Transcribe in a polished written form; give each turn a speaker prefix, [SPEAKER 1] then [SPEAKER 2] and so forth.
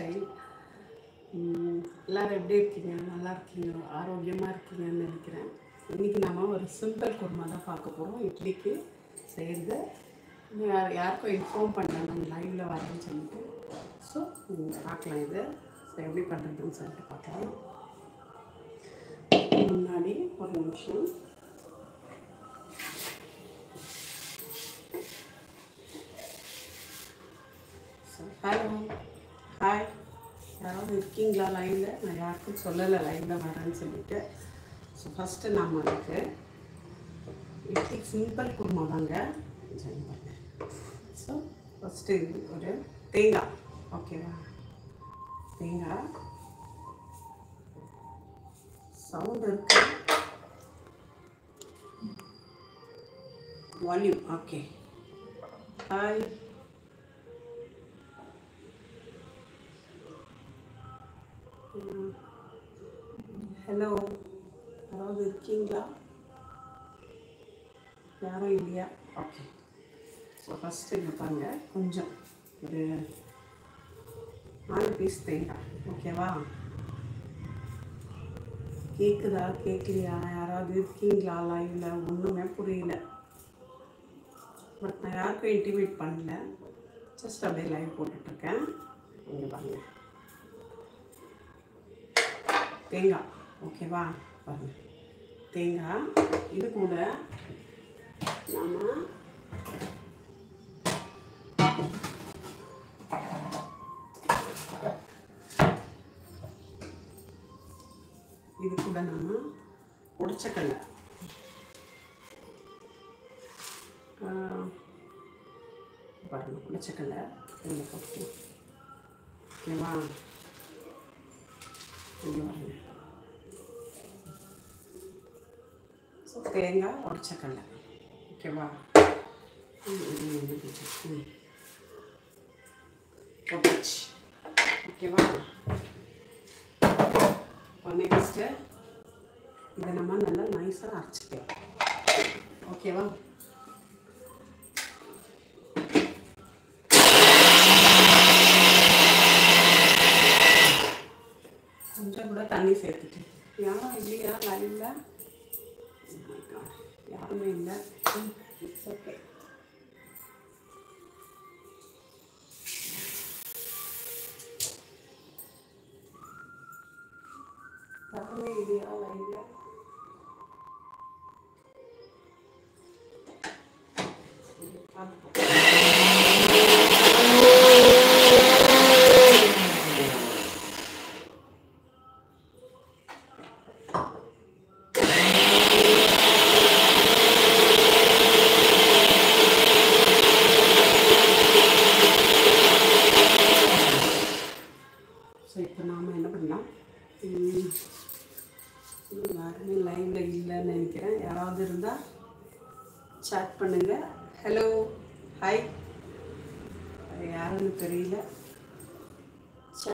[SPEAKER 1] Style. எல்லோரும் எப்படி இருக்கீங்க? நல்லா இருக்கீங்க, ஆரோக்கியமாக இருக்கீங்கன்னு நினைக்கிறேன். இன்றைக்கி நம்ம ஒரு சிம்பிள் குருமா தான் பார்க்க போகிறோம். இட்லிக்கு செய்கிறது. யாருக்கும் இன்ஃபார்ம் பண்ணலாம் நம்ம லைவில் வரேன்னு சொல்லிட்டு. ஸோ பார்க்கலாம் இது எப்படி பண்ணுறதுன்னு சொல்லிட்டு பார்க்கலாம். முன்னாடி ஒரு நிமிஷம். ஹலோ, ஹாய், யாராவது இருக்கீங்களா லைனில்? நான் யாருக்கும் சொல்லலை லைனில் வரேன்னு சொல்லிட்டு. ஸோ ஃபஸ்ட்டு நம்மளுக்கு இட்லி சிம்பிள் குருமா தாங்க செய்வாங்க. ஸோ ஃபஸ்ட்டு ஒரு தேங்காய், ஓகேவா? தேங்காய் சவுண்ட் இருக்கு, வால்யூம் ஓகே. ஹாய், ஹலோ, யாராவது இருக்கீங்களா? யாரும் இல்லையா? ஓகே. ஸோ ஃபஸ்ட்டு இங்கே பாருங்க, கொஞ்சம் ஒரு 4 பீஸ் தேங்காய், ஓகேவா? கேட்குதா கேட்கலையா? யாராவது இருக்கீங்களா லைவில்? ஒன்றுமே புரியல. பட் நான் யாருக்கும் இன்டிமேட் பண்ணல, ஜஸ்ட் அப்படியே லைவ் போட்டுட்ருக்கேன். இங்கே பாருங்க தேங்காய், ஓகேவா? பாருங்க தேங்காய். இது கூட நம்ம உடைச்சக்கல்லை, பாருங்க உடைச்சக்கல்லை இதில் போட்டு, ஓகேவா? இங்கே பாருங்க. ஸோ தேங்காய் உடைச்சக்கல்லை, ஓகேவா? போட்டாச்சு, ஓகேவா? நெக்ஸ்ட்டு இதை நம்ம நல்லா நைஸாக அரைச்சிக்கலாம், ஓகேவா? கொஞ்சம் கூட தண்ணி சேர்த்துட்டு. யாரும் இல்லையா லைனில்? யாருமே இல்லை. ஓகே, யாருமே இல்லையா லைனில்? ஸோ இப்போ நாம் என்ன பண்ணலாம், யாருமே லைனில் இல்லைன்னு நினைக்கிறேன். யாராவது இருந்தால் சேட் பண்ணுங்கள். ஹலோ, ஹாய், யாருன்னு தெரியல.